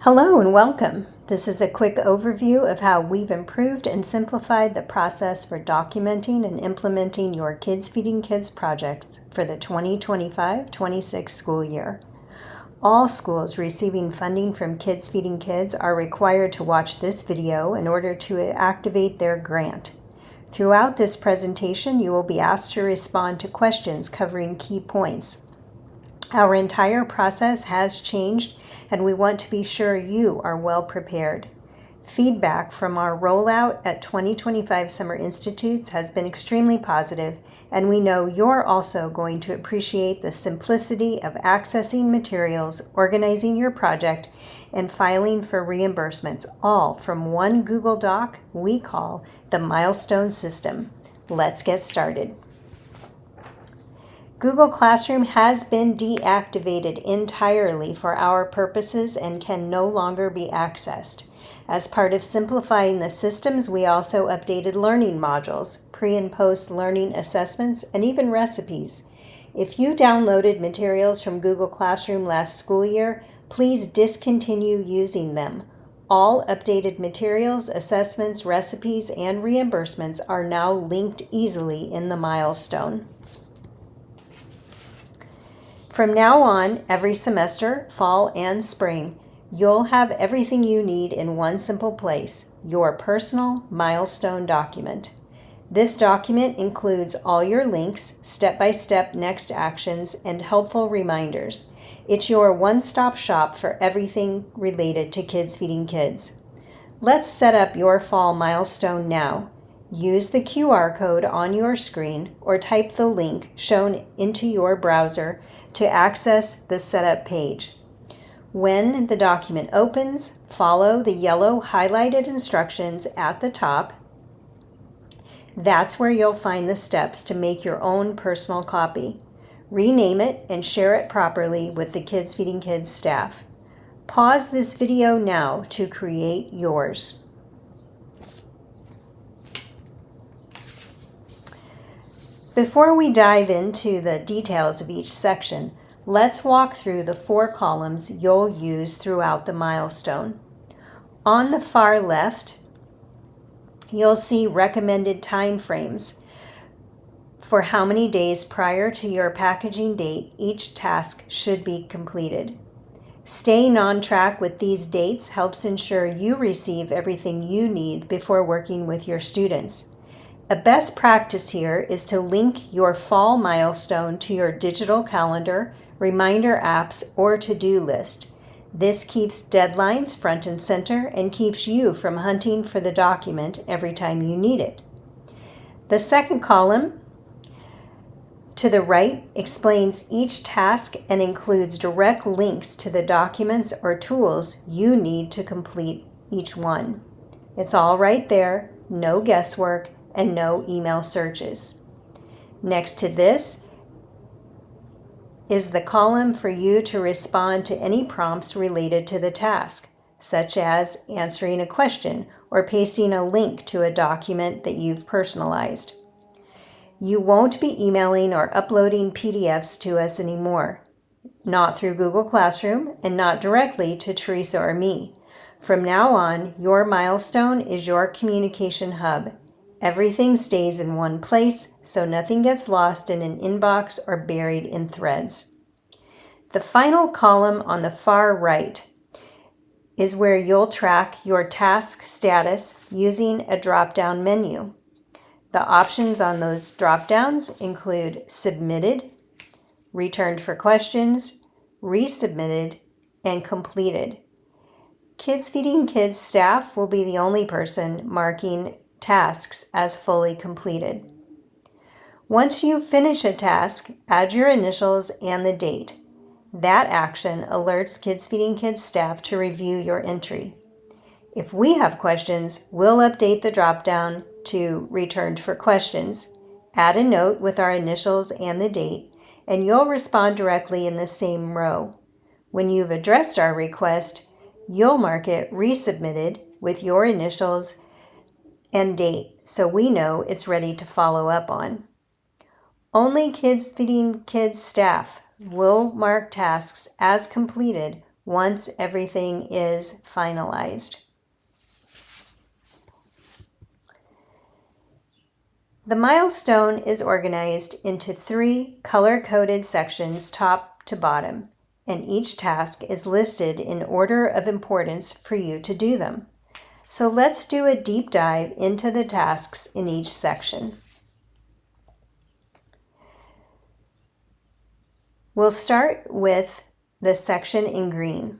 Hello and welcome. This is a quick overview of how we've improved and simplified the process for documenting and implementing your Kids Feeding Kids projects for the 2025-26 school year. All schools receiving funding from Kids Feeding Kids are required to watch this video in order to activate their grant. Throughout this presentation, you will be asked to respond to questions covering key points. Our entire process has changed, and we want to be sure you are well prepared. Feedback from our rollout at 2025 Summer Institutes has been extremely positive, and we know you're also going to appreciate the simplicity of accessing materials, organizing your project, and filing for reimbursements, all from one Google Doc we call the Milestone system. Let's get started. Google Classroom has been deactivated entirely for our purposes and can no longer be accessed. As part of simplifying the systems, we also updated learning modules, pre- and post-learning assessments, and even recipes. If you downloaded materials from Google Classroom last school year, please discontinue using them. All updated materials, assessments, recipes, and reimbursements are now linked easily in the Milestone. From now on, every semester, fall and spring, you'll have everything you need in one simple place, your personal Milestone document. This document includes all your links, step-by-step next actions, and helpful reminders. It's your one-stop shop for everything related to Kids Feeding Kids. Let's set up your fall Milestone now. Use the QR code on your screen or type the link shown into your browser to access the setup page. When the document opens, follow the yellow highlighted instructions at the top. That's where you'll find the steps to make your own personal copy. Rename it and share it properly with the Kids Feeding Kids staff. Pause this video now to create yours. Before we dive into the details of each section, let's walk through the 4 columns you'll use throughout the Milestone. On the far left, you'll see recommended time frames for how many days prior to your packaging date each task should be completed. Staying on track with these dates helps ensure you receive everything you need before working with your students. A best practice here is to link your fall Milestone to your digital calendar, reminder apps, or to-do list. This keeps deadlines front and center and keeps you from hunting for the document every time you need it. The second column to the right explains each task and includes direct links to the documents or tools you need to complete each one. It's all right there, no guesswork, and no email searches. Next to this is the column for you to respond to any prompts related to the task, such as answering a question or pasting a link to a document that you've personalized. You won't be emailing or uploading PDFs to us anymore, not through Google Classroom and not directly to Teresa or me. From now on, your Milestone is your communication hub. Everything stays in one place, so nothing gets lost in an inbox or buried in threads. The final column on the far right is where you'll track your task status using a drop-down menu. The options on those drop-downs include submitted, returned for questions, resubmitted, and completed. Kids Feeding Kids staff will be the only person marking tasks as fully completed. Once you finish a task, add your initials and the date. That action alerts Kids Feeding Kids staff to review your entry. If we have questions, we'll update the drop-down to returned for questions, add a note with our initials and the date, and you'll respond directly in the same row. When you've addressed our request, you'll mark it resubmitted with your initials and date, so we know it's ready to follow up on. Only Kids Feeding Kids staff will mark tasks as completed once everything is finalized. The milestone is organized into 3 color-coded sections top to bottom, and each task is listed in order of importance for you to do them. So let's do a deep dive into the tasks in each section. We'll start with the section in green.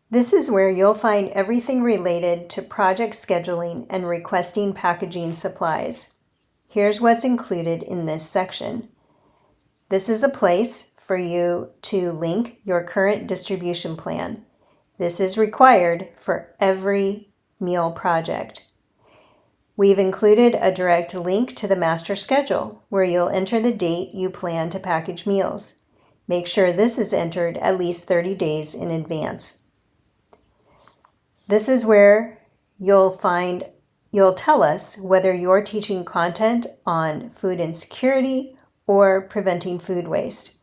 This is where you'll find everything related to project scheduling and requesting packaging supplies. Here's what's included in this section. This is a place for you to link your current distribution plan. This is required for every meal project. We've included a direct link to the master schedule where you'll enter the date you plan to package meals. Make sure this is entered at least 30 days in advance. This is where you'll tell us whether you're teaching content on food insecurity or preventing food waste.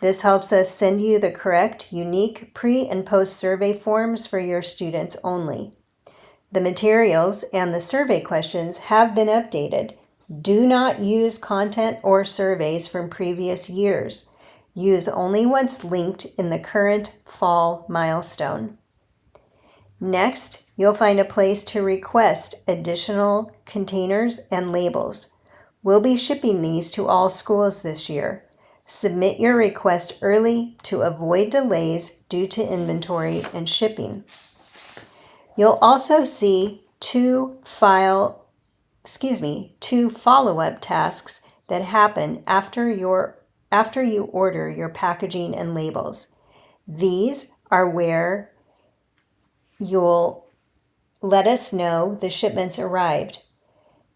This helps us send you the correct, unique pre- and post-survey forms for your students only. The materials and the survey questions have been updated. Do not use content or surveys from previous years. Use only what's linked in the current fall milestone. Next, you'll find a place to request additional containers and labels. We'll be shipping these to all schools this year. Submit your request early to avoid delays due to inventory and shipping. You'll also see 2 follow-up tasks that happen after you order your packaging and labels. These are where you'll let us know the shipments arrived,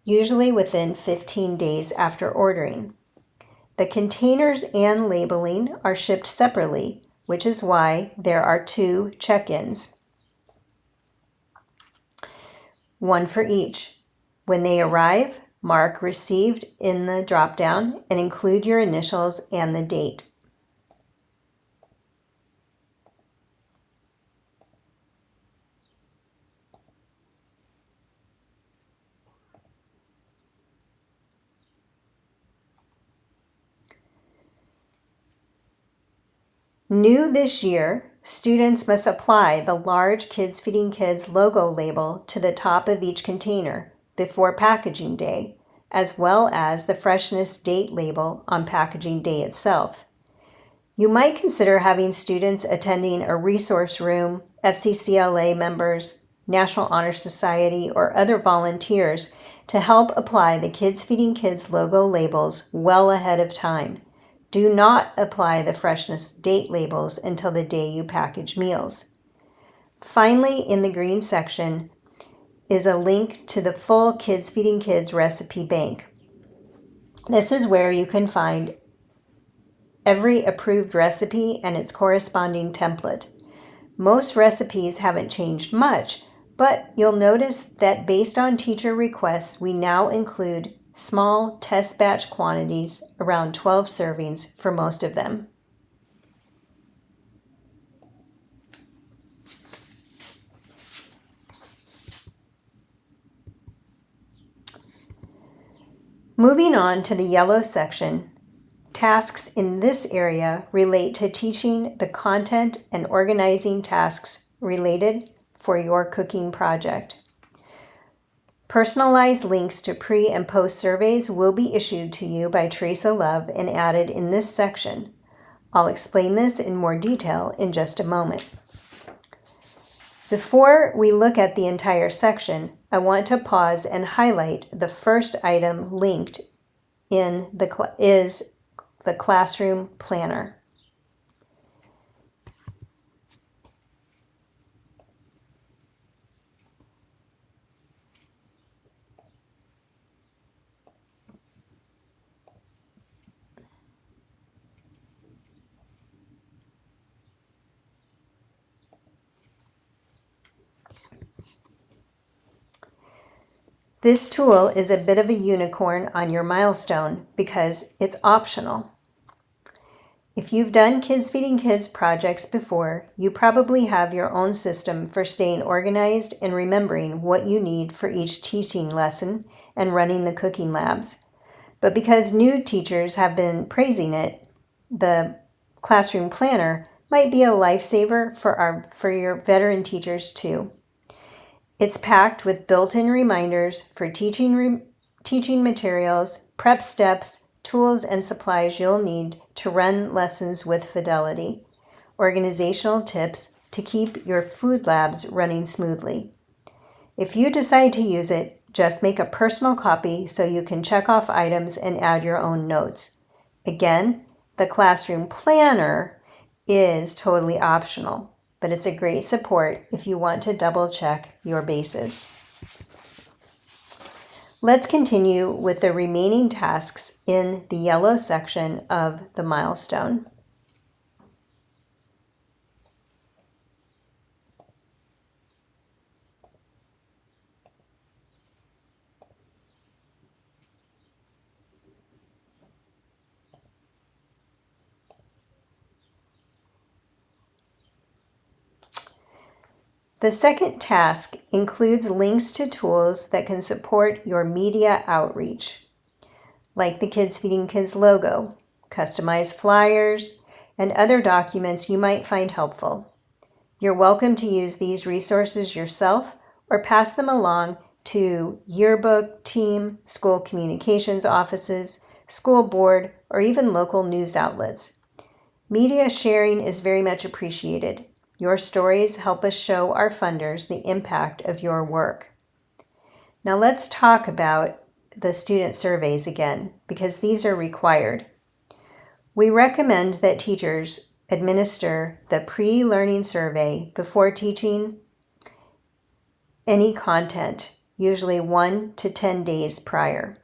usually within 15 days after ordering. The containers and labeling are shipped separately, which is why there are 2 check-ins, one for each. When they arrive, mark received in the drop-down and include your initials and the date. New this year, students must apply the large Kids Feeding Kids logo label to the top of each container before packaging day, as well as the freshness date label on packaging day itself. You might consider having students attending a resource room, FCCLA members, National Honor Society, or other volunteers to help apply the Kids Feeding Kids logo labels well ahead of time. Do not apply the freshness date labels until the day you package meals. Finally, in the green section is a link to the full Kids Feeding Kids recipe bank. This is where you can find every approved recipe and its corresponding template. Most recipes haven't changed much, but you'll notice that based on teacher requests, we now include small test batch quantities, around 12 servings for most of them. Moving on to the yellow section, tasks in this area relate to teaching the content and organizing tasks related for your cooking project. Personalized links to pre- and post surveys will be issued to you by Teresa Love and added in this section. I'll explain this in more detail in just a moment. Before we look at the entire section, I want to pause and highlight the first item linked in is the classroom planner. This tool is a bit of a unicorn on your Milestone because it's optional. If you've done Kids Feeding Kids projects before, you probably have your own system for staying organized and remembering what you need for each teaching lesson and running the cooking labs. But because new teachers have been praising it, the classroom planner might be a lifesaver for your veteran teachers too. It's packed with built-in reminders for teaching materials, prep steps, tools, and supplies you'll need to run lessons with fidelity, organizational tips to keep your food labs running smoothly. If you decide to use it, just make a personal copy so you can check off items and add your own notes. Again, the classroom planner is totally optional, but it's a great support if you want to double check your bases. Let's continue with the remaining tasks in the yellow section of the Milestone. The second task includes links to tools that can support your media outreach, like the Kids Feeding Kids logo, customized flyers, and other documents you might find helpful. You're welcome to use these resources yourself or pass them along to yearbook team, school communications offices, school board, or even local news outlets. Media sharing is very much appreciated. Your stories help us show our funders the impact of your work. Now let's talk about the student surveys again, because these are required. We recommend that teachers administer the pre-learning survey before teaching any content, usually 1 to 10 days prior.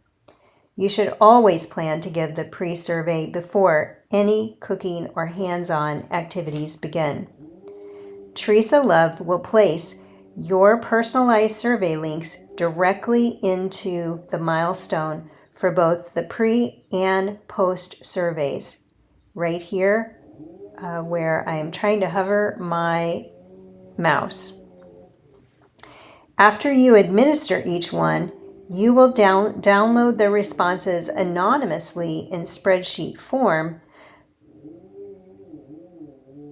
You should always plan to give the pre-survey before any cooking or hands-on activities begin. Teresa Love will place your personalized survey links directly into the Milestone for both the pre and post surveys. Right here, where I am trying to hover my mouse. After you administer each one, you will download the responses anonymously in spreadsheet form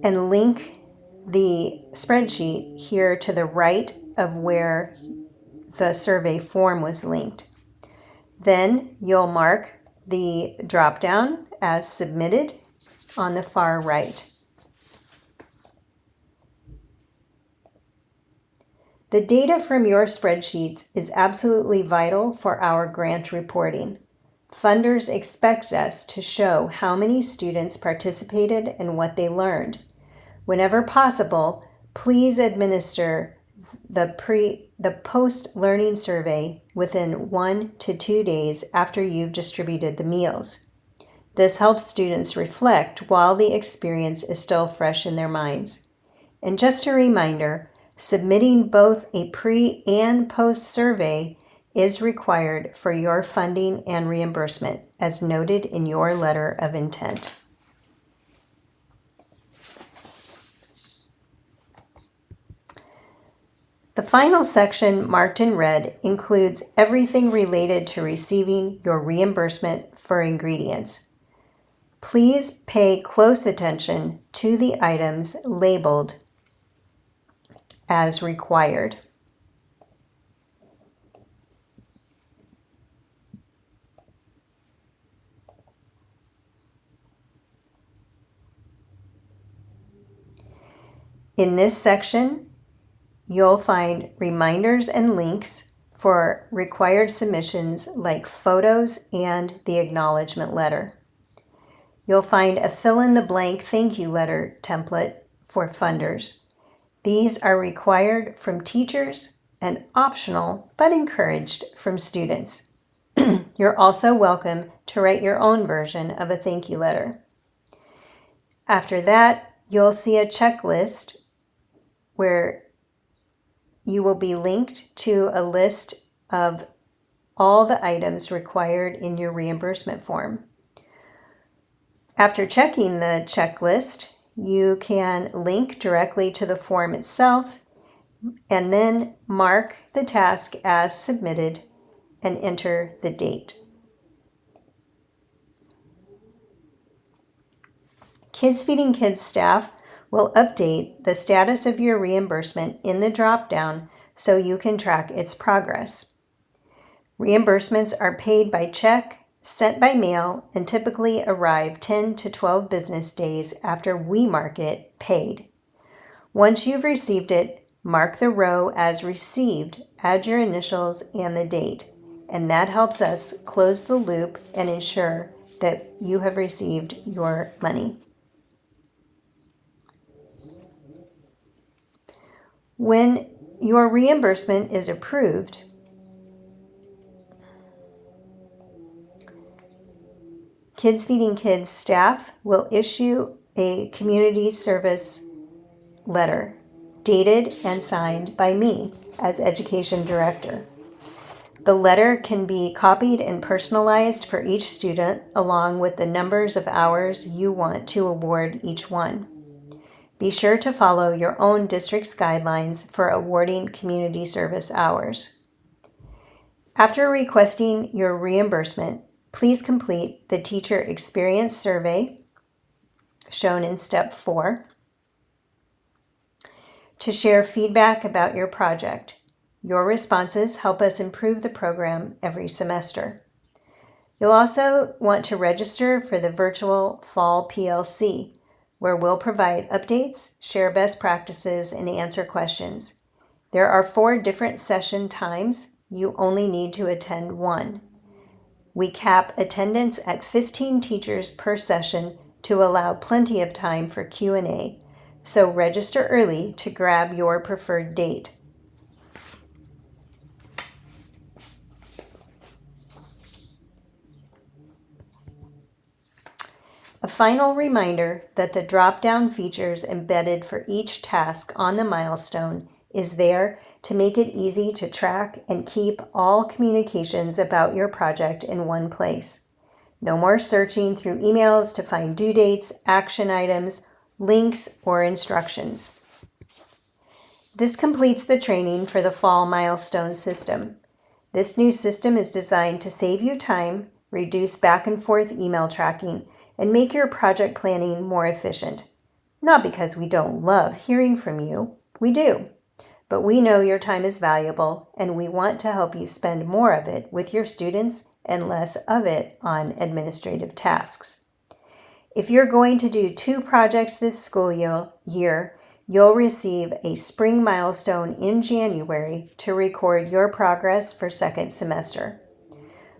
and link the spreadsheet here to the right of where the survey form was linked. Then you'll mark the drop-down as submitted on the far right. The data from your spreadsheets is absolutely vital for our grant reporting. Funders expect us to show how many students participated and what they learned. Whenever possible, please administer the post-learning survey within 1 to 2 days after you've distributed the meals. This helps students reflect while the experience is still fresh in their minds. And just a reminder, submitting both a pre and post survey is required for your funding and reimbursement, as noted in your letter of intent. The final section, marked in red, includes everything related to receiving your reimbursement for ingredients. Please pay close attention to the items labeled as required. In this section, you'll find reminders and links for required submissions like photos and the acknowledgement letter. You'll find a fill-in-the-blank thank you letter template for funders. These are required from teachers and optional but encouraged from students. You're also welcome to write your own version of a thank you letter. After that, you'll see a checklist where you will be linked to a list of all the items required in your reimbursement form. After checking the checklist, you can link directly to the form itself and then mark the task as submitted and enter the date. Kids Feeding Kids staff will update the status of your reimbursement in the drop-down so you can track its progress. Reimbursements are paid by check, sent by mail, and typically arrive 10 to 12 business days after we mark it paid. Once you've received it, mark the row as received, add your initials and the date, and that helps us close the loop and ensure that you have received your money. When your reimbursement is approved, Kids Feeding Kids staff will issue a community service letter dated and signed by me as Education Director. The letter can be copied and personalized for each student along with the numbers of hours you want to award each one. Be sure to follow your own district's guidelines for awarding community service hours. After requesting your reimbursement, please complete the Teacher Experience Survey, shown in Step 4, to share feedback about your project. Your responses help us improve the program every semester. You'll also want to register for the virtual Fall PLC, where we'll provide updates, share best practices, and answer questions. There are 4 different session times. You only need to attend one. We cap attendance at 15 teachers per session to allow plenty of time for Q&A, so register early to grab your preferred date. A final reminder that the drop-down features embedded for each task on the Milestone is there to make it easy to track and keep all communications about your project in one place. No more searching through emails to find due dates, action items, links, or instructions. This completes the training for the Fall Milestone system. This new system is designed to save you time, reduce back and forth email tracking, and make your project planning more efficient. Not because we don't love hearing from you, we do. But we know your time is valuable, and we want to help you spend more of it with your students and less of it on administrative tasks. If you're going to do 2 projects this school year, you'll receive a spring milestone in January to record your progress for second semester.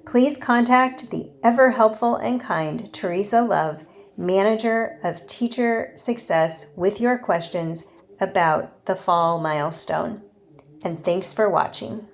Please contact the ever helpful and kind Teresa Love, Manager of Teacher Success, with your questions about the Fall Milestone. And thanks for watching.